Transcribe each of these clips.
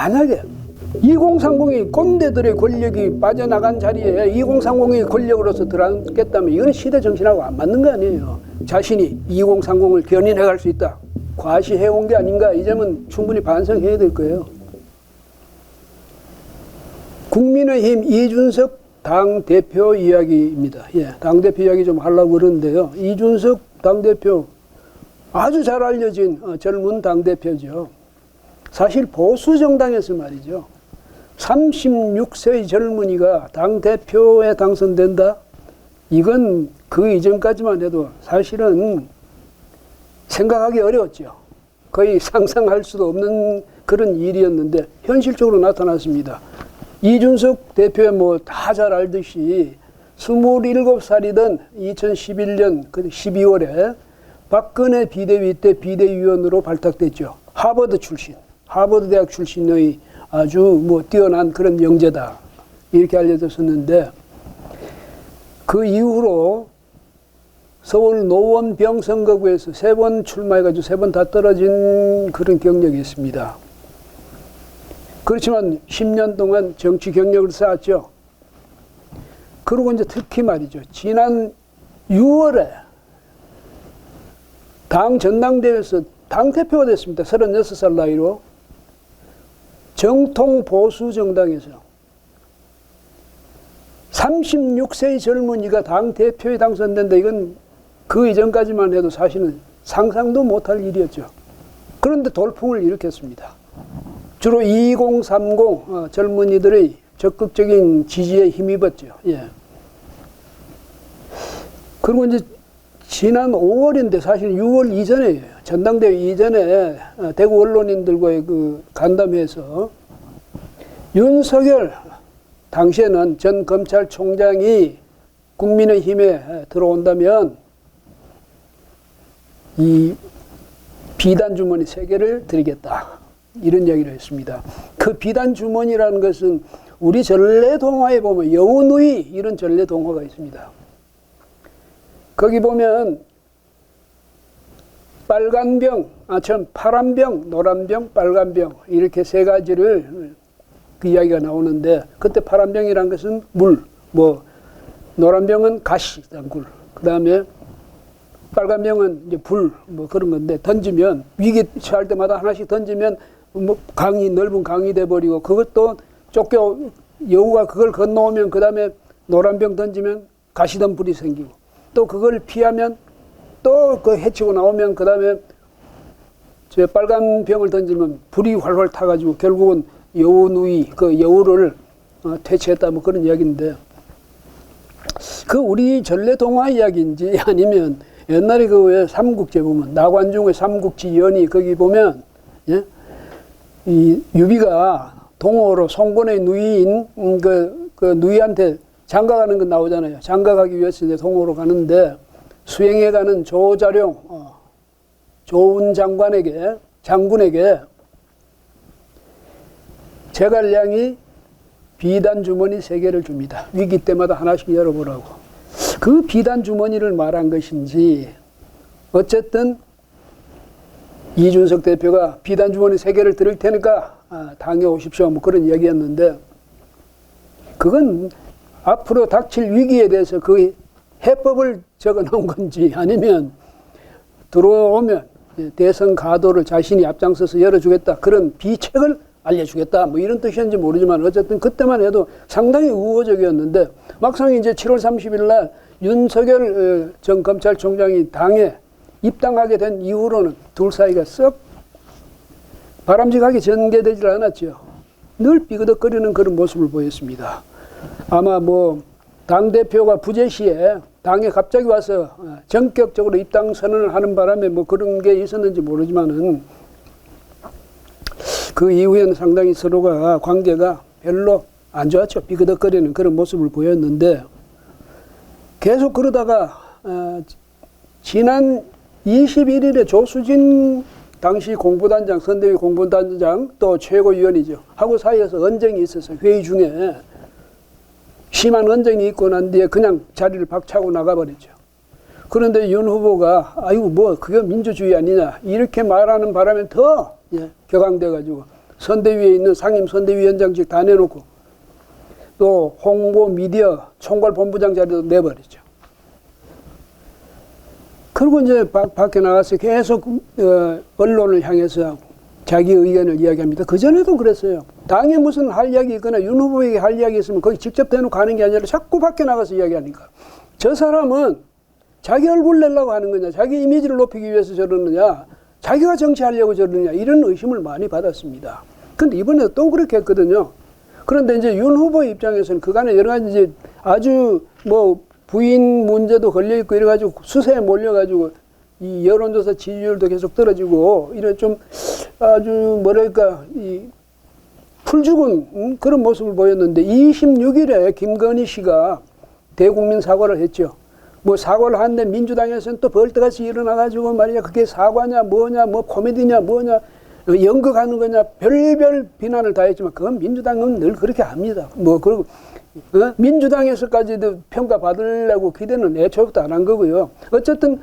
만약에 2030이 꼰대들의 권력이 빠져나간 자리에 2030이 권력으로서 들어가겠다면 이건 시대 정신하고 안 맞는 거 아니에요. 자신이 2030을 견인해갈 수 있다. 과시해온 게 아닌가. 이 점은 충분히 반성해야 될 거예요. 국민의힘 이준석 당대표 이야기입니다. 예, 당대표 이야기 좀 하려고 그러는데요. 이준석 당대표 아주 잘 알려진 젊은 당대표죠. 사실 보수정당에서 말이죠. 36세의 젊은이가 당대표에 당선된다? 이건 그 이전까지만 해도 사실은 생각하기 어려웠죠. 거의 상상할 수도 없는 그런 일이었는데 현실적으로 나타났습니다. 이준석 대표의 뭐 다 잘 알듯이 27살이던 2011년 12월에 박근혜 비대위 때 비대위원으로 발탁됐죠. 하버드 출신, 하버드 대학 출신의 아주 뭐 뛰어난 그런 영재다. 이렇게 알려졌었는데 그 이후로 서울 노원병 선거구에서 3번 출마해가지고 3번 다 떨어진 그런 경력이 있습니다. 그렇지만 10년 동안 정치 경력을 쌓았죠. 그리고 이제 특히 말이죠. 지난 6월에 당 전당대회에서 당대표가 됐습니다. 36살 나이로. 정통 보수 정당에서 36세의 젊은이가 당대표에 당선된다. 이건 그 이전까지만 해도 사실은 상상도 못할 일이었죠. 그런데 돌풍을 일으켰습니다. 주로 2030 젊은이들의 적극적인 지지에 힘입었죠. 예. 그리고 이제 지난 5월인데 사실 6월 이전에 전당대회 이전에 대구 언론인들과의 그 간담회에서 윤석열 당시에는 전 검찰총장이 국민의힘에 들어온다면 이 비단 주머니 3개를 드리겠다. 이런 이야기를 했습니다. 그 비단 주머니라는 것은 우리 전래 동화에 보면 여우누이 이런 전래 동화가 있습니다. 거기 보면 빨간 병, 파란 병, 노란 병, 빨간 병 이렇게 3가지를 그 이야기가 나오는데 그때 파란 병이란 것은 물, 뭐 노란 병은 가시, 굴, 그 다음에 빨간 병은 이제 불, 뭐 그런 건데 던지면 위기 처할 때마다 하나씩 던지면 뭐 강이 넓은 강이 돼버리고 그것도 쫓겨 여우가 그걸 건너오면 그 다음에 노란 병 던지면 가시던 불이 생기고 또 그걸 피하면 또 그 해치고 나오면 그 다음에 저 빨간 병을 던지면 불이 활활 타가지고 결국은 여우 누이 그 여우를 퇴치했다 뭐 그런 이야기인데 그 우리 전래 동화 이야기인지 아니면 옛날에 그 왜 삼국지 보면 나관중의 삼국지 연이 거기 보면 예? 이 유비가 동호로 송건의 누이인 그 누이한테 장가가는 거 나오잖아요. 장가가기 위해서 이제 동호로 가는데 수행해 가는 조자룡 조은 장군에게 제갈량이 비단 주머니 3개를 줍니다. 위기 때마다 하나씩 열어보라고. 그 비단 주머니를 말한 것인지 어쨌든 이준석 대표가 비단 주머니 3개를 드릴 테니까 당해 오십시오. 뭐 그런 이야기였는데 그건 앞으로 닥칠 위기에 대해서 그 해법을 적어 놓은 건지 아니면 들어오면 대선 가도를 자신이 앞장서서 열어주겠다. 그런 비책을 알려주겠다. 뭐 이런 뜻이었는지 모르지만 어쨌든 그때만 해도 상당히 우호적이었는데 막상 이제 7월 30일 날 윤석열 전 검찰총장이 당에 입당하게 된 이후로는 둘 사이가 썩 바람직하게 전개되질 않았죠. 늘 삐그덕거리는 그런 모습을 보였습니다. 아마 뭐 당대표가 부재시에 당에 갑자기 와서 전격적으로 입당 선언을 하는 바람에 뭐 그런 게 있었는지 모르지만은 그 이후에는 상당히 서로가 관계가 별로 안 좋았죠. 삐그덕거리는 그런 모습을 보였는데 계속 그러다가 지난 21일에 조수진 당시 공보단장, 선대위 공보단장 또 최고위원이죠. 하고 사이에서 언쟁이 있어서 회의 중에 심한 언쟁이 있고 난 뒤에 그냥 자리를 박차고 나가버리죠. 그런데 윤 후보가 아이고 뭐 그게 민주주의 아니냐 이렇게 말하는 바람에 더 격앙돼가지고 선대위에 있는 상임 선대위원장직 다 내놓고 또 홍보 미디어 총괄 본부장 자리도 내버리죠. 그리고 이제 밖에 나가서 계속 언론을 향해서 자기 의견을 이야기합니다. 그전에도 그랬어요. 당에 무슨 할 이야기 있거나 윤 후보에게 할 이야기 있으면 거기 직접 대놓고 하는 게 아니라 자꾸 밖에 나가서 이야기하니까. 저 사람은 자기 얼굴 내려고 하는 거냐, 자기 이미지를 높이기 위해서 저러느냐, 자기가 정치하려고 저러느냐, 이런 의심을 많이 받았습니다. 근데 이번에 또 그렇게 했거든요. 그런데 이제 윤 후보 입장에서는 그간에 여러 가지 이제 아주 뭐 부인 문제도 걸려있고 이래가지고 수세에 몰려가지고 이 여론조사 지지율도 계속 떨어지고 이런 좀 아주 뭐랄까 이 풀죽은 그런 모습을 보였는데 26일에 김건희 씨가 대국민 사과를 했죠. 뭐 사과를 하는데 민주당에서는 또 벌떡같이 일어나가지고 말이야 그게 사과냐 뭐냐 뭐 코미디냐 뭐냐 연극하는 거냐 별별 비난을 다 했지만 그건 민주당은 늘 그렇게 합니다. 뭐 그리고 민주당에서까지도 평가받으려고 기대는 애초부터 안 한 거고요. 어쨌든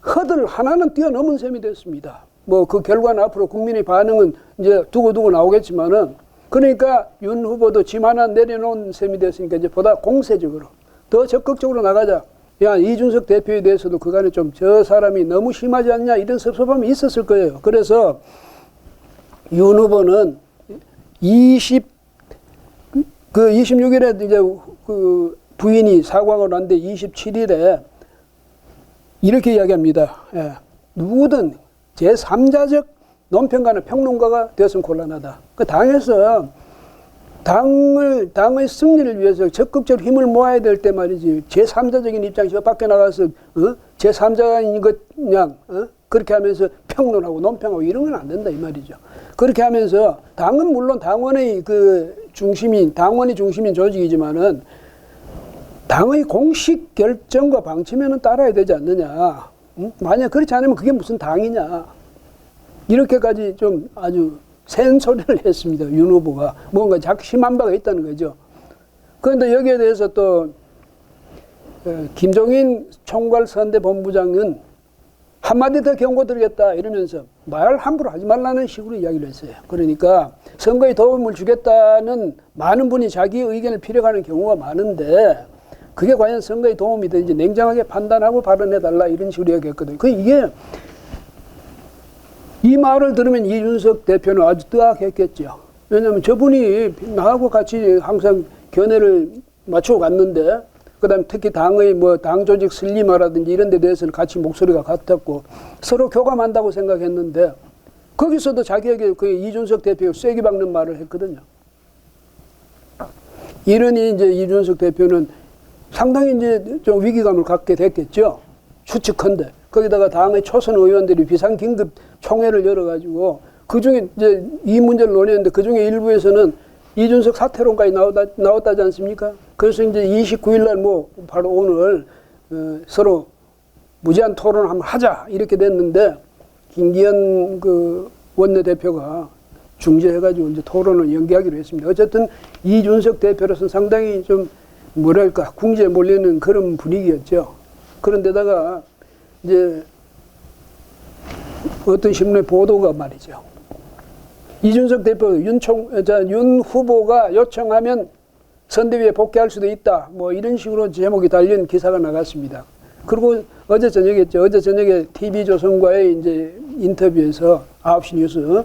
허들 하나는 뛰어넘은 셈이 됐습니다. 뭐 그 결과는 앞으로 국민의 반응은 이제 두고두고 나오겠지만은 그러니까 윤 후보도 짐 하나 내려놓은 셈이 됐으니까 이제 보다 공세적으로 더 적극적으로 나가자. 야, 이준석 대표에 대해서도 그간에 좀 저 사람이 너무 심하지 않냐 이런 섭섭함이 있었을 거예요. 그래서 윤 후보는 26일에 이제 그 부인이 사과를 하는데 27일에 이렇게 이야기합니다. 예, 누구든 제3자적 논평가나 평론가가 되었으면 곤란하다. 그 당에서 당의 승리를 위해서 적극적으로 힘을 모아야 될 때 말이지 제3자적인 입장에서 밖에 나가서 제3자인 것 그냥 그렇게 하면서 평론하고 논평하고 이런 건 안 된다 이 말이죠. 그렇게 하면서 당은 물론 당원의 그 중심인 당원이 중심인 조직이지만은 당의 공식 결정과 방침에는 따라야 되지 않느냐. 만약 그렇지 않으면 그게 무슨 당이냐. 이렇게까지 좀 아주 센 소리를 했습니다. 윤 후보가. 뭔가 작심한 바가 있다는 거죠. 그런데 여기에 대해서 또 김종인 총괄선대본부장은 한마디 더 경고 드리겠다 이러면서 말 함부로 하지 말라는 식으로 이야기를 했어요. 그러니까 선거에 도움을 주겠다는 많은 분이 자기 의견을 피력하는 경우가 많은데 그게 과연 선거에 도움이 되는지 냉정하게 판단하고 발언해달라 이런 식으로 이야기했거든요. 이게 이 말을 들으면 이준석 대표는 아주 뜨악했겠죠. 왜냐하면 저분이 나하고 같이 항상 견해를 맞추고 갔는데 그다음에 특히 당의 뭐 당 조직 슬림화라든지 이런 데 대해서는 같이 목소리가 같았고 서로 교감한다고 생각했는데 거기서도 자기에게 그 이준석 대표가 쐐기 박는 말을 했거든요. 이러니 이제 이준석 대표는 상당히 이제 좀 위기감을 갖게 됐겠죠. 추측컨대. 거기다가 당의 초선 의원들이 비상긴급 총회를 열어가지고 그 중에 이제 이 문제를 논의했는데 그 중에 일부에서는 이준석 사퇴론까지 나왔다지 않습니까? 그래서 이제 29일 날 뭐 바로 오늘 서로 무제한 토론을 한번 하자 이렇게 됐는데 김기현 그 원내대표가 중재해가지고 이제 토론을 연기하기로 했습니다. 어쨌든 이준석 대표로서는 상당히 좀 뭐랄까 궁지에 몰리는 그런 분위기였죠. 그런데다가 이제 어떤 신문의 보도가 말이죠. 이준석 대표 윤 후보가 요청하면 선대위에 복귀할 수도 있다. 뭐 이런 식으로 제목이 달린 기사가 나갔습니다. 그리고 어제 저녁이었죠. 어제 저녁에 TV조선과의 이제 인터뷰에서 9시 뉴스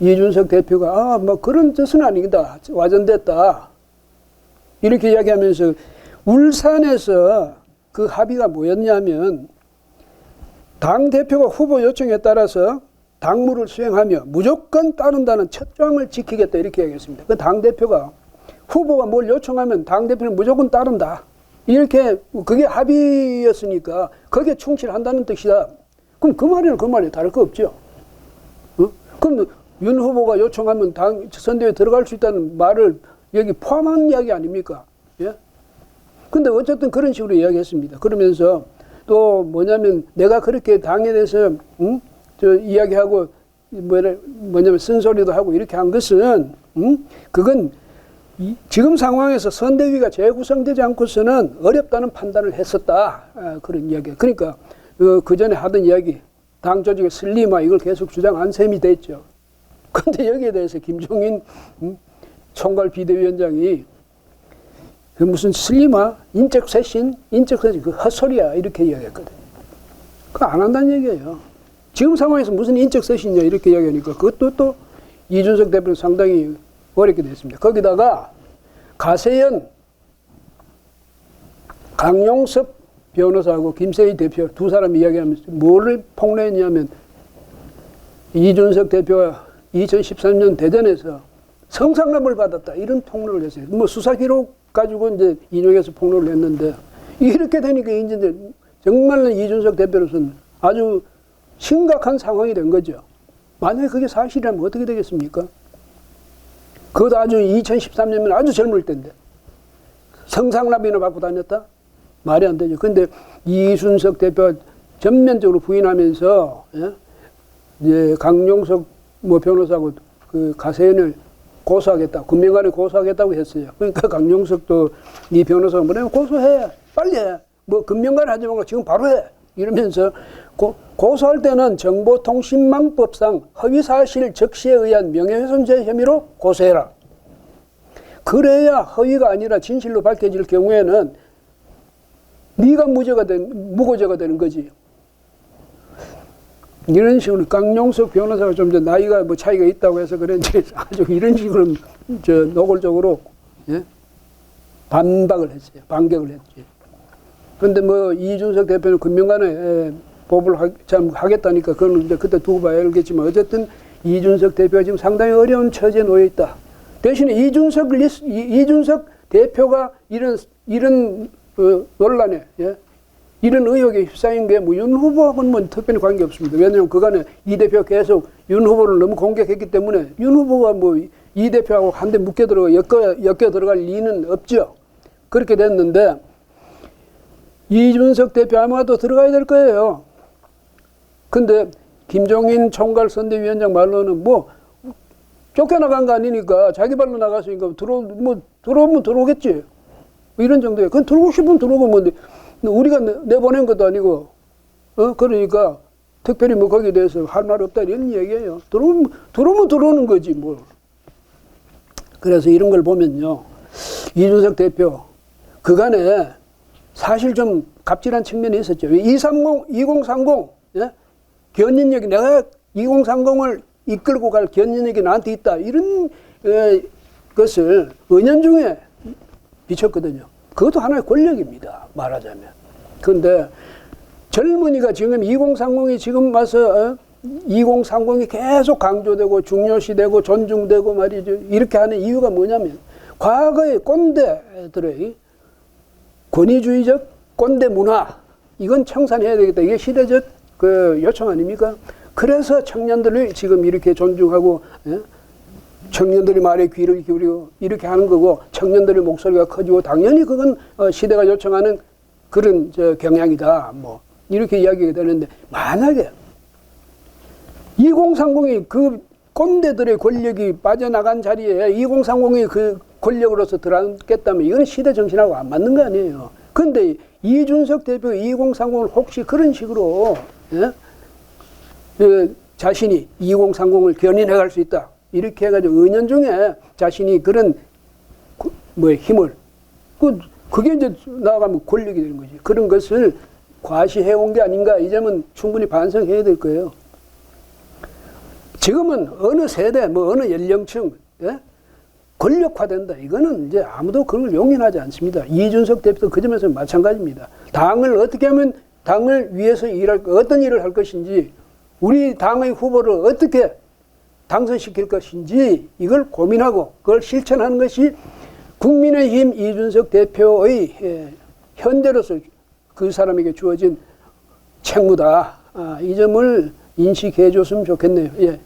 이준석 대표가 뭐 그런 뜻은 아니다. 와전됐다. 이렇게 이야기하면서 울산에서 그 합의가 뭐였냐면 당대표가 후보 요청에 따라서 당무를 수행하며 무조건 따른다는 첫 조항을 지키겠다 이렇게 얘기했습니다. 그 당대표가 후보가 뭘 요청하면 당대표는 무조건 따른다. 이렇게 그게 합의였으니까 거기에 충실한다는 뜻이다. 그럼 그 말이랑 그 말이 다를 거 없죠. 그럼 윤 후보가 요청하면 당 선대위에 들어갈 수 있다는 말을 여기 포함한 이야기 아닙니까? 예? 근데 어쨌든 그런 식으로 이야기했습니다. 그러면서 또 뭐냐면 내가 그렇게 당에 대해서 저 이야기하고 뭐냐면 쓴소리도 하고 이렇게 한 것은 그건 지금 상황에서 선대위가 재구성되지 않고서는 어렵다는 판단을 했었다. 그런 이야기. 그러니까 그 전에 하던 이야기 당 조직의 슬림화 이걸 계속 주장한 셈이 됐죠. 근데 여기에 대해서 김종인 총괄 비대위원장이 그 무슨 슬리마? 인적 쇄신? 그 헛소리야. 이렇게 이야기했거든. 그거 안 한다는 얘기예요. 지금 상황에서 무슨 인적 쇄신이냐 이렇게 이야기하니까 그것도 또 이준석 대표는 상당히 어렵게 됐습니다. 거기다가 가세현, 강용석 변호사하고 김세희 대표 두 사람 이야기하면서 뭐를 폭로했냐면 이준석 대표가 2013년 대전에서 성상납을 받았다 이런 폭로를 했어요. 뭐 수사 기록 가지고 이제 인용해서 폭로를 했는데 이렇게 되니까 이제 정말로 이준석 대표로서는 아주 심각한 상황이 된 거죠. 만약에 그게 사실이라면 어떻게 되겠습니까? 그것도 아주 2013년이면 아주 젊을 때인데 성상납이나 받고 다녔다? 말이 안 되죠. 근데 이준석 대표가 전면적으로 부인하면서 이제 강용석 뭐 변호사하고 그 가세현을 고소하겠다, 금명간에 고소하겠다고 했어요. 그러니까 강용석도 이 변호사가 뭐냐면 고소해, 빨리 해, 뭐 금명간에 하지 말고 지금 바로 해 이러면서 고소할 때는 정보통신망법상 허위사실 적시에 의한 명예훼손죄 혐의로 고소해라. 그래야 허위가 아니라 진실로 밝혀질 경우에는 네가 무고죄가 되는 거지. 이런 식으로 강용석 변호사가 좀 나이가 뭐 차이가 있다고 해서 그런지 아주 이런 식으로 노골적으로 반박을 했어요. 반격을 했지. 그런데 뭐 이준석 대표는 금명간에 보복을 하겠다니까 그건 이제 그때 두고 봐야 알겠지만 어쨌든 이준석 대표가 지금 상당히 어려운 처지에 놓여 있다. 대신에 이준석 대표가 이런 논란에 이런 의혹에 휩싸인 게 뭐 윤 후보하고는 뭐 특별히 관계 없습니다. 왜냐하면 그간에 이 대표가 계속 윤 후보를 너무 공격했기 때문에 윤 후보가 뭐 이 대표하고 한 대 묶여 엮여 들어갈 리는 없죠. 그렇게 됐는데 이준석 대표 아마도 들어가야 될 거예요. 근데 김종인 총괄 선대위원장 말로는 뭐 쫓겨나간 거 아니니까 자기 발로 나갔으니까 들어오면 들어오겠지. 이런 정도예요. 그건 들어오고 싶으면 들어오고 뭐 우리가 내보낸 것도 아니고 그러니까 특별히 뭐 거기에 대해서 할 말 없다 이런 얘기예요. 들어오면 들어오는 거지 뭐. 그래서 이런 걸 보면요. 이준석 대표 그간에 사실 좀 갑질한 측면이 있었죠. 2030 견인력이 내가 2030을 이끌고 갈 견인력이 나한테 있다. 이런 것을 은연중에 비쳤거든요. 그것도 하나의 권력입니다. 말하자면. 그런데 젊은이가 지금 2030이 지금 와서 2030이 계속 강조되고 중요시되고 존중되고 말이죠. 이렇게 하는 이유가 뭐냐면 과거의 꼰대들의 권위주의적 꼰대 문화 이건 청산해야 되겠다. 이게 시대적 그 요청 아닙니까? 그래서 청년들을 지금 이렇게 존중하고 청년들이 말에 귀를 기울이고 이렇게 하는 거고 청년들의 목소리가 커지고 당연히 그건 시대가 요청하는 그런 경향이다. 뭐 이렇게 이야기가 되는데 만약에 2030이 그 꼰대들의 권력이 빠져나간 자리에 2030이 그 권력으로서 들어앉겠다면 이건 시대 정신하고 안 맞는 거 아니에요. 그런데 이준석 대표 2030을 혹시 그런 식으로 자신이 2030을 견인해 갈 수 있다. 이렇게 해가지고 은연중에 자신이 그런 힘을 그게 이제 나아가면 권력이 되는 거지. 그런 것을 과시해온 게 아닌가 이 점은 충분히 반성해야 될 거예요. 지금은 어느 세대 어느 연령층 권력화된다. 이거는 이제 아무도 그걸 용인하지 않습니다. 이준석 대표도 그 점에서 마찬가지입니다. 당을 어떻게 하면 당을 위해서 어떤 일을 할 것인지 우리 당의 후보를 어떻게 당선시킬 것인지 이걸 고민하고 그걸 실천하는 것이 국민의힘 이준석 대표의 현재로서 그 사람에게 주어진 책무다. 이 점을 인식해 줬으면 좋겠네요. 예.